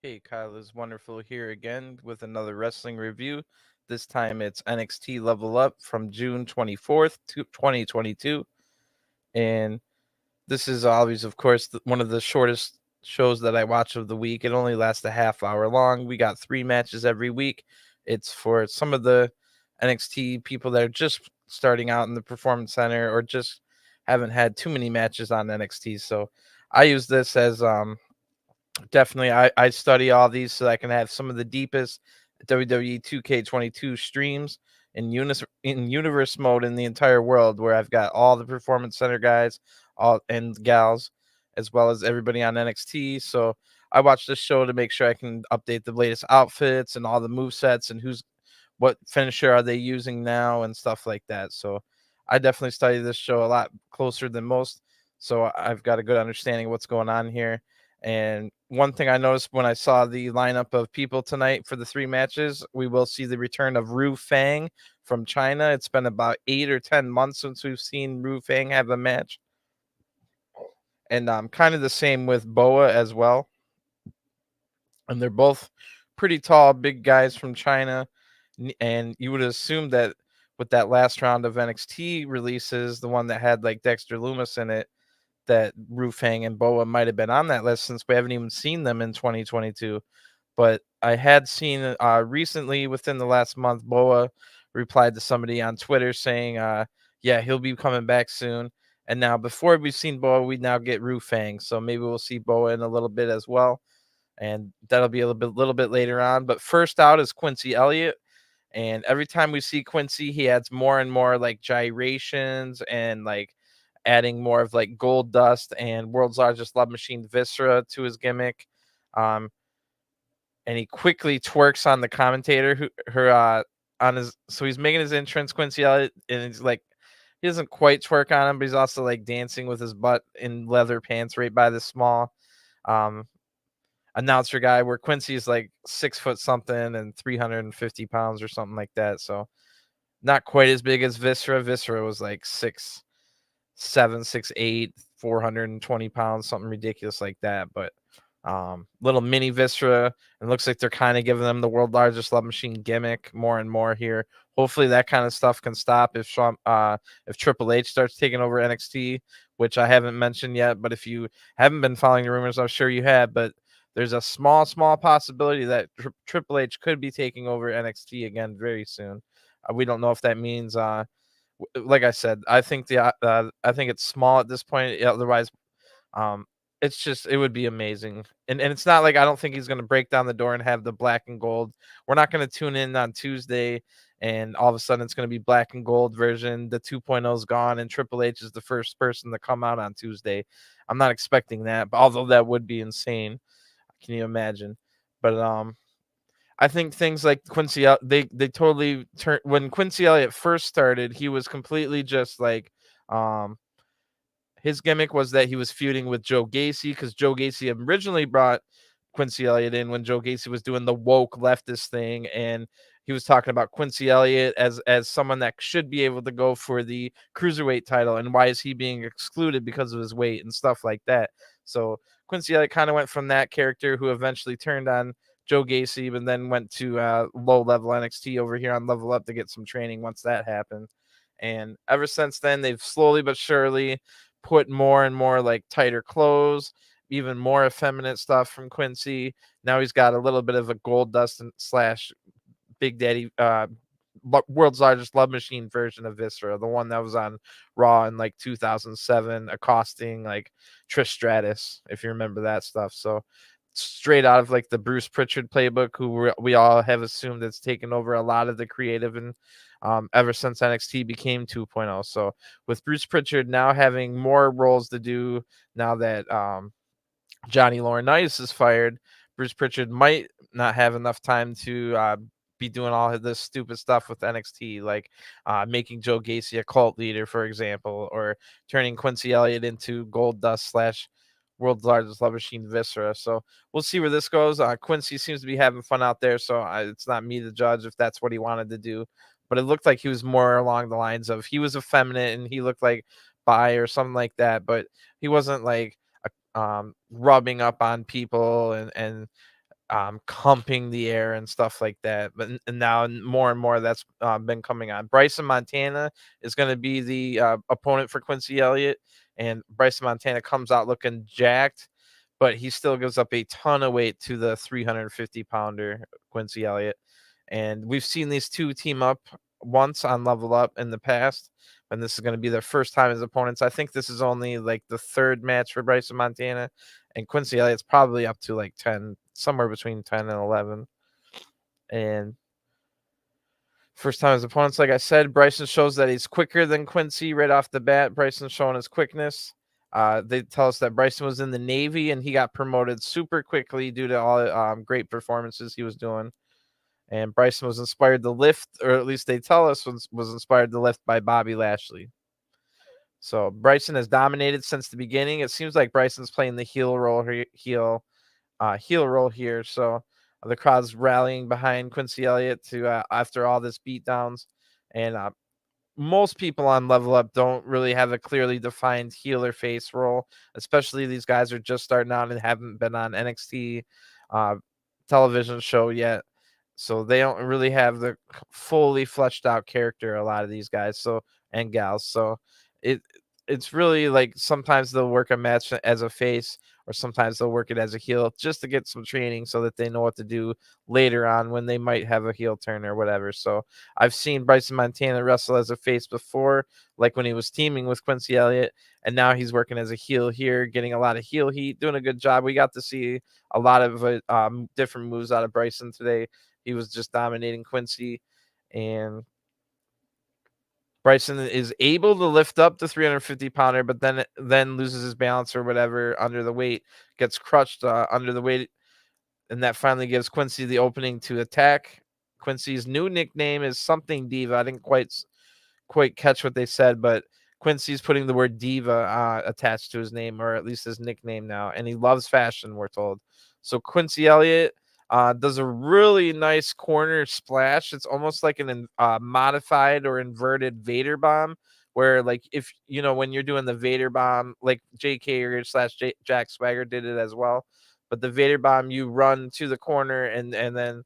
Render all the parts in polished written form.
Hey, Kyle is wonderful here again with another wrestling review. This time it's NXT Level Up from June 24th, 2022. And this is always, of course, one of the shortest shows that I watch of the week. It only lasts a half hour long. We got 3 matches every week. It's for some of the NXT people that are just starting out in the Performance Center or just haven't had too many matches on NXT. So I use this as definitely, I study all these so I can have some of the deepest WWE 2K22 streams in universe mode in the entire world, where I've got all the Performance Center guys, all and gals, as well as everybody on NXT. So I watch this show to make sure I can update the latest outfits and all the move sets and what finisher are they using now and stuff like that. So I definitely study this show a lot closer than most. So I've got a good understanding of what's going on here. And one thing I noticed when I saw the lineup of people tonight for the 3 matches, we will see the return of Fang from China. It's been about 8 or 10 months since we've seen Fang have a match. And kind of the same with Boa as well. And they're both pretty tall, big guys from China. And you would assume that with that last round of NXT releases, the one that had like Dexter Loomis in it, that Fang and Boa might have been on that list, since we haven't even seen them in 2022. But I had seen recently, within the last month, Boa replied to somebody on Twitter saying, yeah, he'll be coming back soon. And now, before we've seen Boa, we now get Fang. So maybe we'll see Boa in a little bit as well. And that'll be a little bit later on. But first out is Quincy Elliot. And every time we see Quincy, he adds more and more like gyrations and like adding more of like gold dust and world's largest love machine viscera to his gimmick. Um, and he quickly twerks on the commentator on his, so he's making his entrance, Quincy Elliott, and he's like, he doesn't quite twerk on him, but he's also like dancing with his butt in leather pants right by the small um announcer guy, where Quincy's like 6 foot something and 350 pounds or something like that. So not quite as big as Viscera. Viscera was like 6'7", 6'8", 420 pounds, something ridiculous like that. But little mini Viscera, and looks like they're kind of giving them the world largest love machine gimmick more and more here. Hopefully that kind of stuff can stop if Triple H starts taking over NXT, which I haven't mentioned yet. But if you haven't been following the rumors, I'm sure you have. But there's a small possibility that Triple H could be taking over NXT again very soon. We don't know if that means like I said, I think I think it's small at this point. Otherwise, um, it's just, it would be amazing. And it's not like I don't think he's going to break down the door and have the black and gold. We're not going to tune in on Tuesday and all of a sudden it's going to be black and gold version. The 2.0 is gone and Triple H is the first person to come out on Tuesday. I'm not expecting that, but although that would be insane. Can you imagine? But I think things like Quincy, they totally turned when Quincy Elliott first started. He was completely just like, um, his gimmick was that he was feuding with Joe Gacy, because Joe Gacy originally brought Quincy Elliott in when Joe Gacy was doing the woke leftist thing, and he was talking about Quincy Elliott as someone that should be able to go for the cruiserweight title, and why is he being excluded because of his weight and stuff like that. So Quincy Elliott kind of went from that character, who eventually turned on Joe Gacy, but then went to low level NXT over here on Level Up to get some training once that happened. And ever since then, they've slowly but surely put more and more like tighter clothes, even more effeminate stuff from Quincy. Now he's got a little bit of a gold dust and slash Big Daddy, world's largest love machine version of Viscera, the one that was on Raw in like 2007, accosting like Trish Stratus, if you remember that stuff. So straight out of like the Bruce Pritchard playbook, who we all have assumed that's taken over a lot of the creative and ever since NXT became 2.0. So with Bruce Pritchard now having more roles to do, now that Johnny Laurinaitis is fired, Bruce Pritchard might not have enough time to be doing all of this stupid stuff with NXT, like making Joe Gacy a cult leader, for example, or turning Quincy Elliott into Gold Dust slash world's largest love machine Viscera. So we'll see where this goes. Quincy seems to be having fun out there, so it's not me to judge if that's what he wanted to do. But it looked like he was more along the lines of, he was effeminate and he looked like bi or something like that, but he wasn't like rubbing up on people and humping the air and stuff like that. But and now more and more that's been coming on. Bryson Montana is going to be the opponent for Quincy Elliott, and Bryson Montana comes out looking jacked, but he still gives up a ton of weight to the 350-pounder Quincy Elliott. And we've seen these two team up once on Level Up in the past, and this is going to be their first time as opponents. I think this is only like the third match for Bryson Montana, and Quincy Elliott's probably up to like 10, somewhere between 10 and 11. And first time as opponents, like I said, Bryson shows that he's quicker than Quincy right off the bat. Bryson's showing his quickness. They tell us that Bryson was in the Navy and he got promoted super quickly due to all great performances he was doing. And Bryson was inspired to lift, or at least they tell us was inspired to lift by Bobby Lashley. So Bryson has dominated since the beginning. It seems like Bryson's playing the heel role here. So the crowd's rallying behind Quincy Elliott to after all this beatdowns, and most people on Level Up don't really have a clearly defined heel or face role, especially these guys are just starting out and haven't been on NXT television show yet. So they don't really have the fully fleshed out character, a lot of these guys and gals. So it's really like sometimes they'll work a match as a face, or sometimes they'll work it as a heel just to get some training so that they know what to do later on when they might have a heel turn or whatever. So I've seen Bryson Montana wrestle as a face before, like when he was teaming with Quincy Elliott, and now he's working as a heel here, getting a lot of heel heat, doing a good job. We got to see a lot of different moves out of Bryson today. He was just dominating Quincy, and Bryson is able to lift up the 350-pounder, but then loses his balance or whatever under the weight, gets crushed under the weight, and that finally gives Quincy the opening to attack. Quincy's new nickname is something Diva. I didn't quite catch what they said, but Quincy's putting the word Diva attached to his name, or at least his nickname now, and he loves fashion, we're told. So Quincy Elliott does a really nice corner splash. It's almost like an modified or inverted Vader bomb, where like if you know when you're doing the Vader bomb, like JK or Jack Swagger did it as well. But the Vader bomb, you run to the corner and then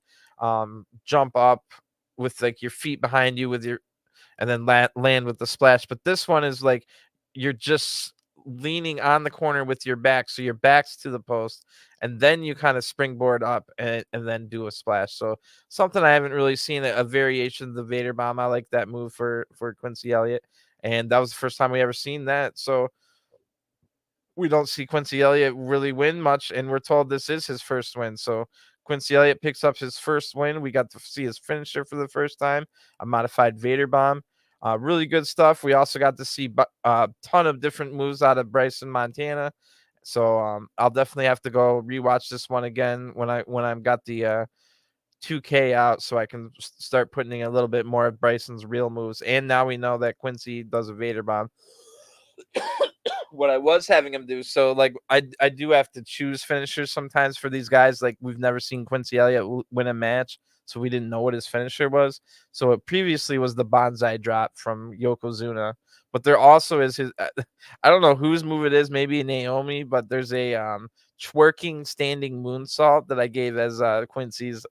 jump up with like your feet behind you with your, and then land with the splash. But this one is like you're just leaning on the corner with your back, so your back's to the post, and then you kind of springboard up and then do a splash. So something I haven't really seen, a variation of the Vader bomb. I like that move for Quincy Elliott, and that was the first time we ever seen that. So we don't see Quincy Elliott really win much, and we're told this is his first win. So Quincy Elliott picks up his first win. We got to see his finisher for the first time, a modified Vader bomb. Really good stuff. We also got to see a ton of different moves out of Bryson Montana. So I'll definitely have to go rewatch this one again when I've got the 2K out, so I can start putting in a little bit more of Bryson's real moves. And now we know that Quincy does a Vader bomb. What I was having him do, so like I do have to choose finishers sometimes for these guys. Like we've never seen Quincy Elliott win a match, so we didn't know what his finisher was. So it previously was the bonsai drop from Yokozuna, but there also is his I don't know whose move it is, maybe Naomi, but there's a twerking standing moonsault that I gave as Quincy's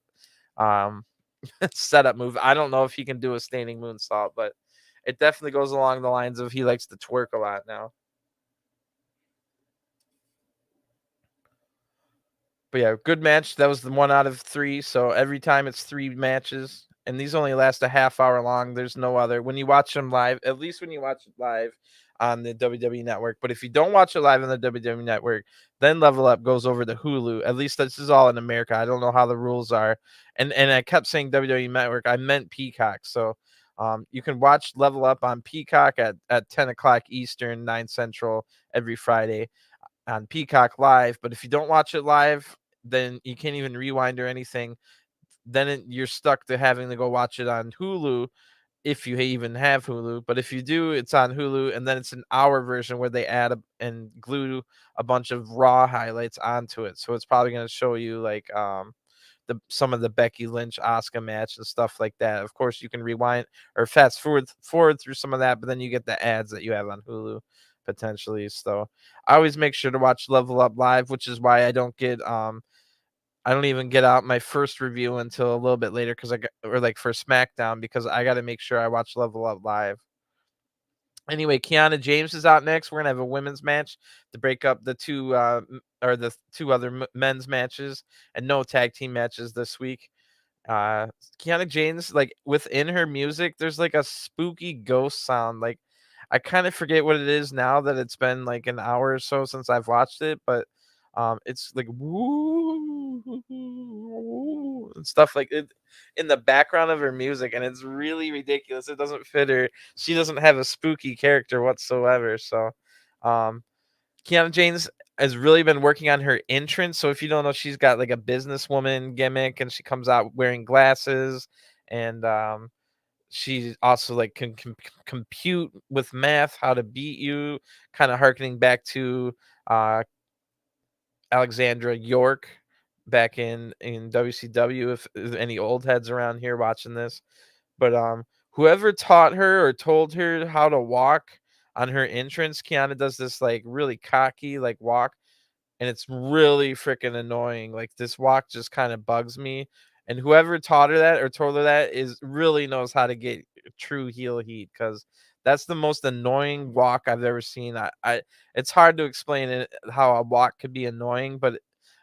setup move. I don't know if he can do a standing moonsault, but it definitely goes along the lines of he likes to twerk a lot now. But yeah, good match. That was the 1 out of 3. So every time it's 3 matches, and these only last a half hour long. There's no other. When you watch them live, at least when you watch it live on the WWE Network. But if you don't watch it live on the WWE Network, then Level Up goes over to Hulu. At least this is all in America. I don't know how the rules are. And I kept saying WWE Network. I meant Peacock. So you can watch Level Up on Peacock at 10 o'clock Eastern, 9 Central every Friday on Peacock Live. But if you don't watch it live, then you can't even rewind or anything. Then you're stuck to having to go watch it on Hulu if you even have Hulu. But if you do, it's on Hulu, and then it's an hour version where they add and glue a bunch of Raw highlights onto it. So it's probably going to show you like some of the Becky Lynch Asuka match and stuff like that. Of course, you can rewind or fast forward through some of that, but then you get the ads that you have on Hulu potentially. So I always make sure to watch Level Up live, which is why I don't get I don't even get out my first review until a little bit later or like for SmackDown, because I got to make sure I watch Level Up live. Anyway, Kiana James is out next. We're gonna have a women's match to break up the two other men's matches, and no tag team matches this week. Kiana James, like within her music, there's like a spooky ghost sound. Like I kind of forget what it is now that it's been like an hour or so since I've watched it, but it's like woo and stuff like it in the background of her music, and it's really ridiculous. It doesn't fit her. She doesn't have a spooky character whatsoever. So, um, Kiana James has really been working on her entrance. So if you don't know, she's got like a businesswoman gimmick, and she comes out wearing glasses, and she also like can compute with math how to beat you, kind of harkening back to uh, Alexandra York back in WCW. If any old heads around here watching this, but whoever taught her or told her how to walk on her entrance, Kiana does this like really cocky like walk, and it's really freaking annoying. Like this walk just kind of bugs me. And whoever taught her that or told her that is really knows how to get true heel heat, because that's the most annoying walk I've ever seen. I it's hard to explain it, how a walk could be annoying, but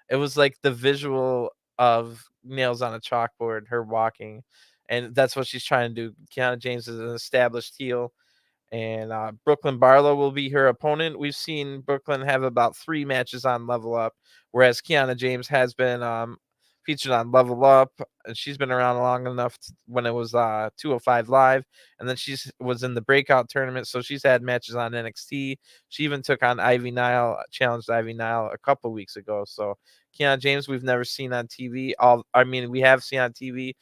it was like the visual of nails on a chalkboard, her walking, and that's what she's trying to do. Kiana James is an established heel, and Brooklyn Barlow will be her opponent. We've seen Brooklyn have about 3 matches on Level Up, whereas Kiana James has been featured on Level Up, and she's been around long enough when it was 205 Live, and then she was in the Breakout tournament, so she's had matches on NXT. She even took on Ivy Nile, challenged Ivy Nile a couple weeks ago. So Kiana James, we've never seen on TV. We have seen on TV.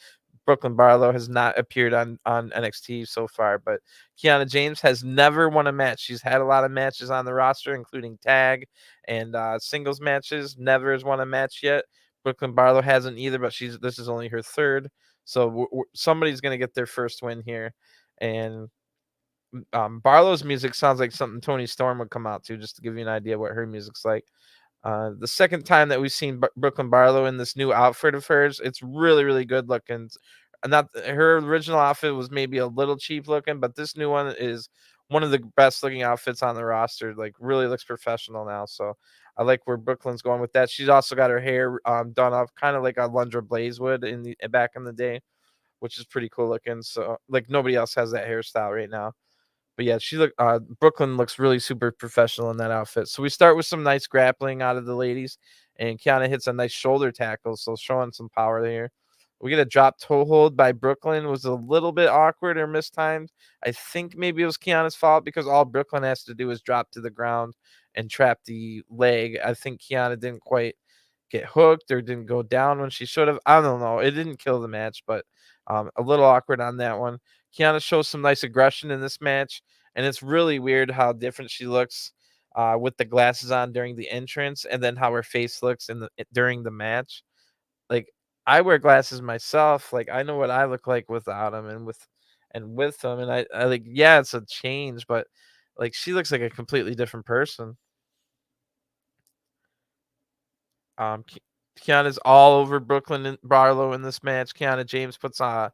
Brooklyn Barlow has not appeared on NXT so far, but Kiana James has never won a match. She's had a lot of matches on the roster, including tag and singles matches. Never has won a match yet. Brooklyn Barlow hasn't either, but this is only her third. So somebody's going to get their first win here. And Barlow's music sounds like something Tony Storm would come out to, just to give you an idea what her music's like. The second time that we've seen Brooklyn Barlow in this new outfit of hers, it's really, really good looking. Not her original outfit was maybe a little cheap looking, but this new one is one of the best looking outfits on the roster. Like really looks professional now. So I like where Brooklyn's going with that. She's also got her hair done up kind of like a Lundra Blaze would back in the day, which is pretty cool looking. So like nobody else has that hairstyle right now. But yeah, Brooklyn looks really super professional in that outfit. So we start with some nice grappling out of the ladies, and Kiana hits a nice shoulder tackle, so showing some power there. We get a drop toe hold by Brooklyn, was a little bit awkward or mistimed. I think maybe it was Kiana's fault, because all Brooklyn has to do is drop to the ground and trap the leg. I think Kiana didn't quite get hooked or didn't go down when she should have. I don't know. It didn't kill the match, but a little awkward on that one. Kiana shows some nice aggression in this match, and it's really weird how different she looks with the glasses on during the entrance, and then how her face looks during the match. Like I wear glasses myself. Like I know what I look like without them and with them, and I like yeah, it's a change, but like she looks like a completely different person. Kiana's all over Brooklyn and Barlow in this match. Kiana James puts a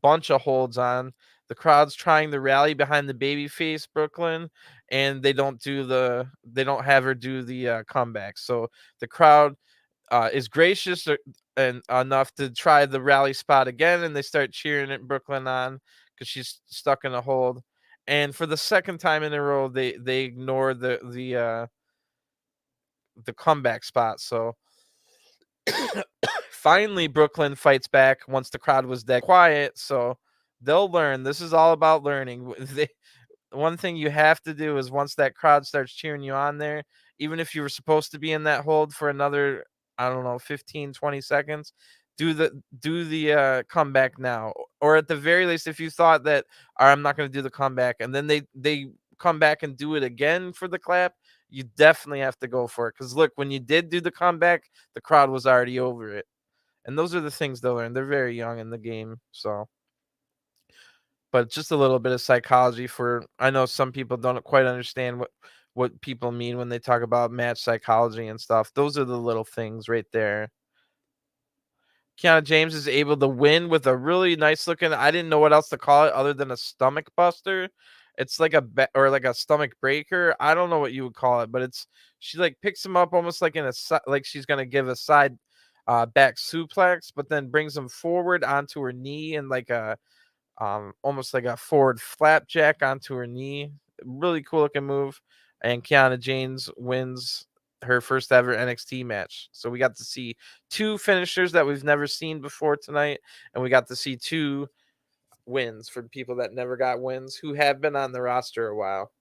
bunch of holds on. The crowd's trying to rally behind the babyface Brooklyn, and they don't have her do the comeback. So the crowd is gracious and enough to try the rally spot again, and they start cheering at Brooklyn on because she's stuck in a hold. And for the second time in a row, they ignore the comeback spot. So finally, Brooklyn fights back once the crowd was dead quiet. So they'll learn. This is all about learning. One thing you have to do is once that crowd starts cheering you on there, even if you were supposed to be in that hold for another, I don't know, 15, 20 seconds, do the comeback now. Or at the very least, if you thought that, all right, I'm not going to do the comeback, and then they come back and do it again for the clap, you definitely have to go for it. Because look, when you did do the comeback, the crowd was already over it. And those are the things they'll learn. They're very young in the game. So, but just a little bit of psychology for, I know some people don't quite understand what people mean when they talk about match psychology and stuff. Those are the little things right there. Kiana James is able to win with a really nice looking. I didn't know what else to call it other than a stomach buster. It's like or like a stomach breaker. I don't know what you would call it, but she like picks him up almost like in a like she's gonna give a side back suplex, but then brings him forward onto her knee and like a almost like a forward flapjack onto her knee. Really cool looking move. And Kiana James wins her first ever NXT match. So we got to see two finishers that we've never seen before tonight, and we got to see two wins for people that never got wins who have been on the roster a while.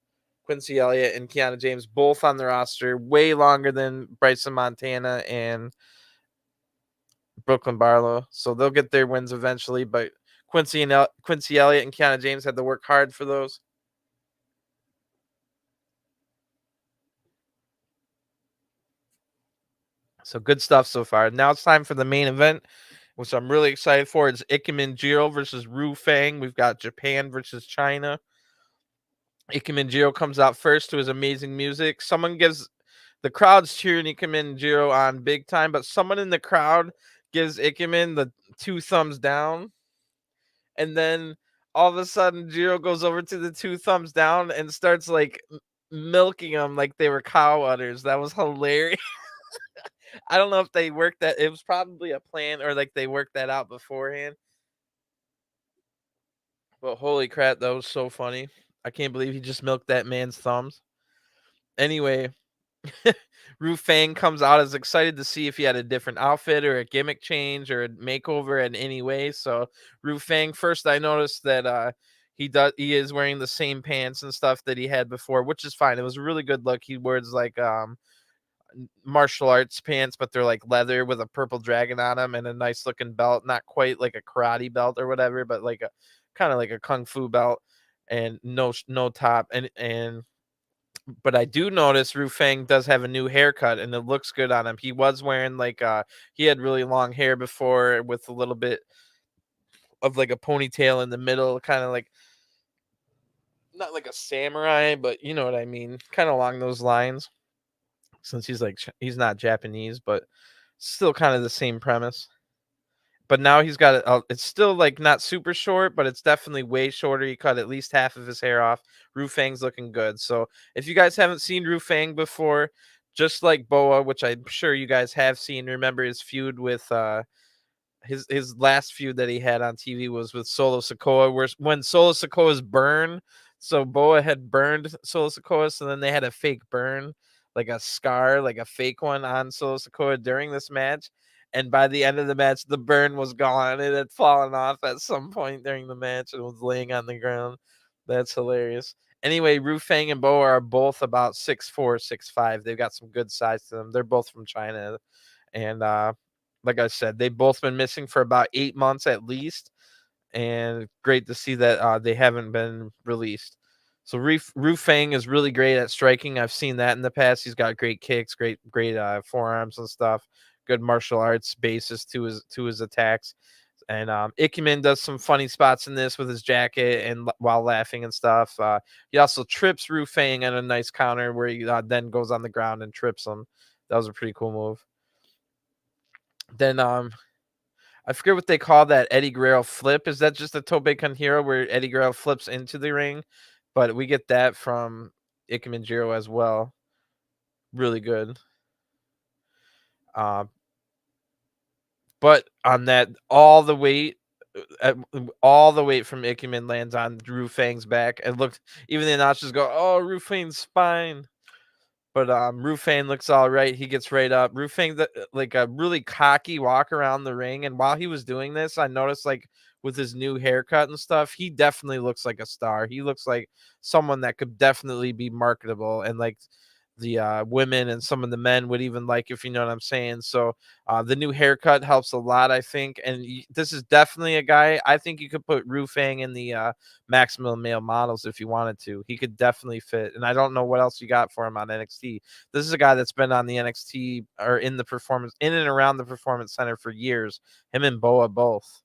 Quincy Elliot and Kiana James both on the roster way longer than Bryson Montana and Brooklyn Barlow. So they'll get their wins eventually, but Quincy Elliott and Kiana James had to work hard for those. So good stuff so far. Now it's time for the main event, which I'm really excited for. It's Ikemen Jiro versus Fang. We've got Japan versus China. Ikemen Jiro comes out first to his amazing music. The crowd's cheering Ikemen Jiro on big time, but someone in the crowd gives Ikemen the 2 thumbs down. And then all of a sudden, Jiro goes over to the 2 thumbs down and starts like milking them like they were cow udders. That was hilarious. I don't know if they worked that. It was probably a plan or like they worked that out beforehand. But holy crap, that was so funny. I can't believe he just milked that man's thumbs. Anyway, Fang comes out as excited to see if he had a different outfit or a gimmick change or a makeover in any way. So Fang, first I noticed that he is wearing the same pants and stuff that he had before, which is fine. It was a really good look. He wears like martial arts pants, but they're like leather with a purple dragon on them and a nice looking belt, not quite like a karate belt or whatever, but like a kind of like a kung fu belt, and no top. And but I do notice Fang does have a new haircut and it looks good on him. He was wearing like he had really long hair before with a little bit of like a ponytail in the middle, kind of like not like a samurai, but you know what I mean, kind of along those lines. Since he's not Japanese, but still kind of the same premise. But now he's got it's still like not super short, but it's definitely way shorter. He cut at least half of his hair off. Fang's looking good. So if you guys haven't seen Fang before, just like Boa, which I'm sure you guys have seen, remember his feud with his last feud that he had on TV was with Solo Sikoa, where when Solo Sikoa's burn, so Boa had burned Solo Sikoa, so then they had a fake burn, like a scar, like a fake one on Solo Sikoa during this match. And by the end of the match, the burn was gone. It had fallen off at some point during the match and was laying on the ground. That's hilarious. Anyway, Fang and Boa are both about 6'4", 6'5". They've got some good size to them. They're both from China. And like I said, they've both been missing for about 8 months at least, and great to see that they haven't been released. So Fang is really great at striking. I've seen that in the past. He's got great kicks, great forearms and stuff. Good martial arts basis to his attacks. And Ikemen does some funny spots in this with his jacket and while laughing and stuff. He also trips Fang on a nice counter where he then goes on the ground and trips him. That was a pretty cool move. Then I forget what they call that Eddie Guerrero flip. Is that just a Tope con Hero where Eddie Guerrero flips into the ring? But we get that from Ikemen Jiro as well. Really good. But on that, all the weight from Ikemen lands on Fang's back. It looked, even the announcers go, "Oh, Fang's spine." But Fang looks all right. He gets right up. Fang, like a really cocky walk around the ring. And while he was doing this, I noticed like with his new haircut and stuff, he definitely looks like a star. He looks like someone that could definitely be marketable, and like the women and some of the men would even like, if you know what I'm saying. So the new haircut helps a lot, I think. And this is definitely a guy, I think you could put Fang in the maximum male models if you wanted to. He could definitely fit. And I don't know what else you got for him on NXT. This is a guy that's been on the NXT or in and around the Performance Center for years. Him and Boa both.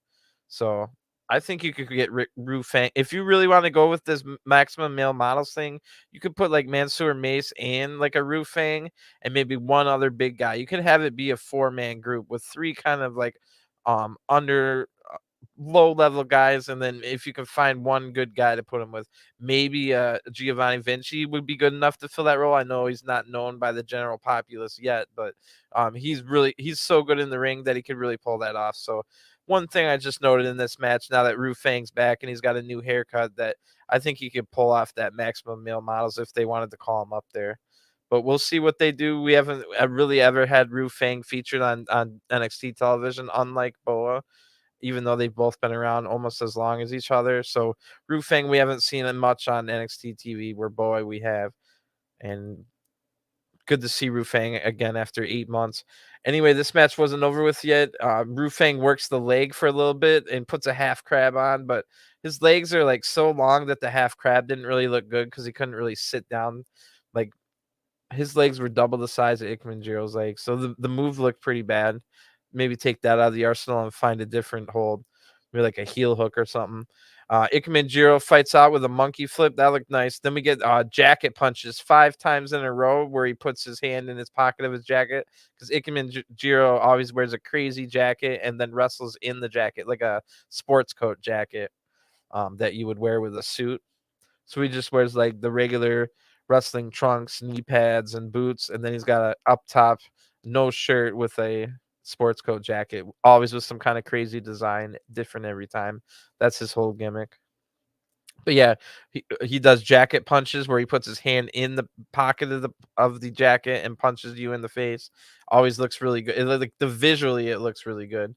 So I think you could get Fang. If you really want to go with this maximum male models thing, you could put like Mansoor Mace and like a Fang and maybe one other big guy. You could have it be a 4-man group with 3 kind of like under low level guys, and then if you can find one good guy to put him with, maybe Giovanni Vinci would be good enough to fill that role. I know he's not known by the general populace yet, but he's so good in the ring that he could really pull that off. So one thing I just noted in this match, now that Fang's back and he's got a new haircut, that I think he could pull off that maximum male models if they wanted to call him up there. But we'll see what they do. We haven't really ever had Fang featured on NXT television, unlike Boa, even though they've both been around almost as long as each other. So Fang, we haven't seen him much on NXT TV, where Boa we have. And good to see Fang again after 8 months. Anyway, this match wasn't over with yet. Fang works the leg for a little bit and puts a half crab on, but his legs are like so long that the half crab didn't really look good because he couldn't really sit down. Like, his legs were double the size of Ikemenjiro's legs, so the move looked pretty bad. Maybe take that out of the arsenal and find a different hold, maybe like a heel hook or something. Ikemenjiro fights out with a monkey flip. That looked nice. Then we get jacket punches 5 times in a row where he puts his hand in his pocket of his jacket, because Ikemenjiro always wears a crazy jacket and then wrestles in the jacket like a sports coat jacket that you would wear with a suit. So he just wears like the regular wrestling trunks, knee pads, and boots, and then he's got a up top no shirt with a sports coat jacket, always with some kind of crazy design, different every time. That's his whole gimmick. But yeah, he does jacket punches where he puts his hand in the pocket of the jacket and punches you in the face. Always looks really good. Like visually, it looks really good.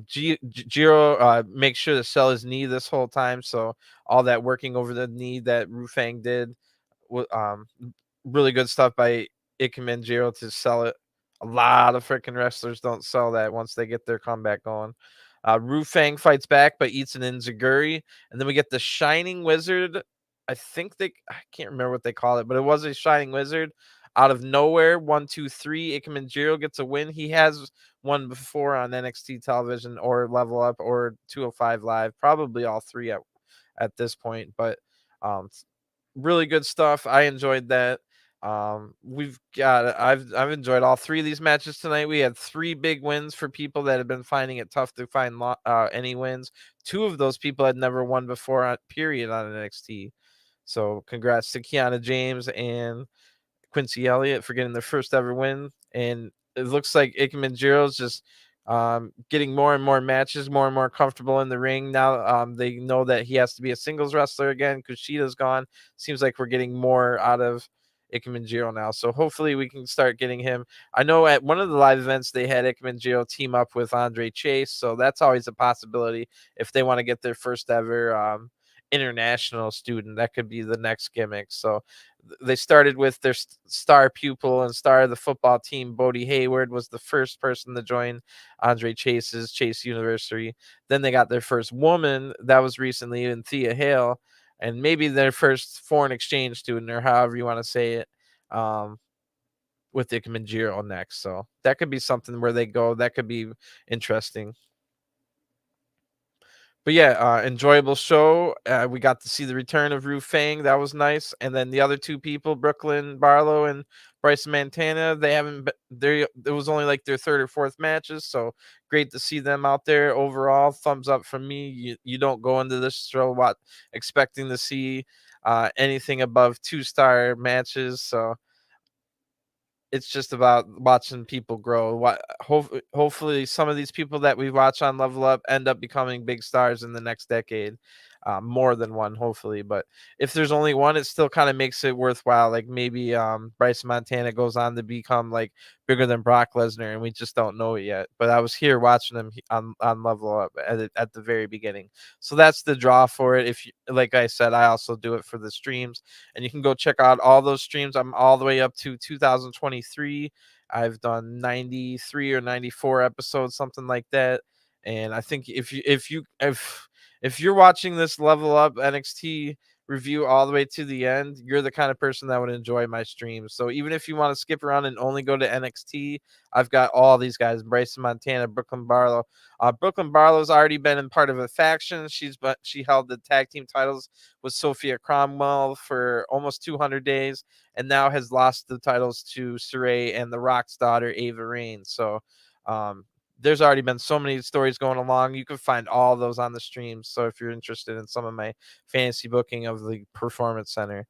Jiro makes sure to sell his knee this whole time, so all that working over the knee that Fang did, really good stuff by Ikemen Jiro to sell it. A lot of freaking wrestlers don't sell that once they get their comeback going. Fang fights back but eats an enziguri, and then we get the Shining Wizard. I can't remember what they call it, but it was a Shining Wizard out of nowhere. 1, 2, 3. Ikemen Jiro gets a win. He has won before on NXT television or Level Up or 205 Live, probably all three at this point. But really good stuff. I enjoyed that. I've enjoyed all 3 of these matches tonight. We had 3 big wins for people that have been finding it tough to find any wins. 2 of those people had never won before, period, on NXT. So congrats to Kiana James and Quincy Elliott for getting their first ever win. And it looks like Ikemenjiro's just getting more and more matches, more and more comfortable in the ring. Now they know that he has to be a singles wrestler again. Kushida's gone. Seems like we're getting more out of Ikemenjiro now. So hopefully we can start getting him. I know at one of the live events they had Ikemenjiro team up with Andre Chase. So that's always a possibility if they want to get their first ever international student. That could be the next gimmick. So they started with their star pupil and star of the football team. Bodie Hayward was the first person to join Andre Chase's Chase University. Then they got their first woman. That was recently in Thea Hale, and maybe their first foreign exchange student, or however you want to say it, with Ikemenjiro next. So that could be something where they go. That could be interesting. But yeah, enjoyable show. We got to see the return of Fang. That was nice. And then the other 2 people, Brooklyn Barlow and Bryson Montana, they haven't been there. It was only like their 3rd or 4th matches. So great to see them out there. Overall, thumbs up from me. You don't go into this show expecting to see anything above 2-star matches. So it's just about watching people grow. Hopefully some of these people that we watch on Level Up end up becoming big stars in the next decade. More than one, hopefully. But if there's only one, it still kind of makes it worthwhile. Like maybe Bryson Montana goes on to become like bigger than Brock Lesnar, and we just don't know it yet. But I was here watching him on Level Up at the very beginning. So that's the draw for it. If you, like I said, I also do it for the streams, and you can go check out all those streams. I'm all the way up to 2023. I've done 93 or 94 episodes, something like that. And I think if you're watching this Level Up NXT review all the way to the end, you're the kind of person that would enjoy my streams. So even if you want to skip around and only go to NXT, I've got all these guys: Bryson Montana, Brooklyn Barlow. Brooklyn Barlow's already been in part of a faction. She held the tag team titles with Sophia Cromwell for almost 200 days, and now has lost the titles to Saray and the Rock's daughter Ava Raine. So there's already been so many stories going along. You can find all those on the streams. So if you're interested in some of my fantasy booking of the Performance Center.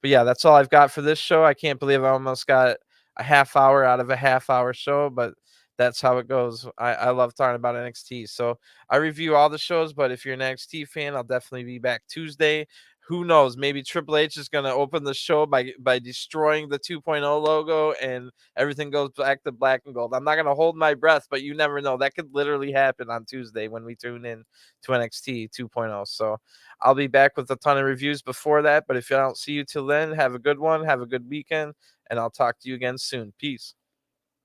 But yeah, that's all I've got for this show. I can't believe I almost got a half hour out of a half hour show, but that's how it goes. I love talking about NXT. So I review all the shows, but if you're an NXT fan, I'll definitely be back Tuesday. Who knows? Maybe Triple H is going to open the show by destroying the 2.0 logo and everything goes back to black and gold. I'm not going to hold my breath, but you never know. That could literally happen on Tuesday when we tune in to NXT 2.0. So I'll be back with a ton of reviews before that. But if I don't see you till then, have a good one. Have a good weekend. And I'll talk to you again soon. Peace.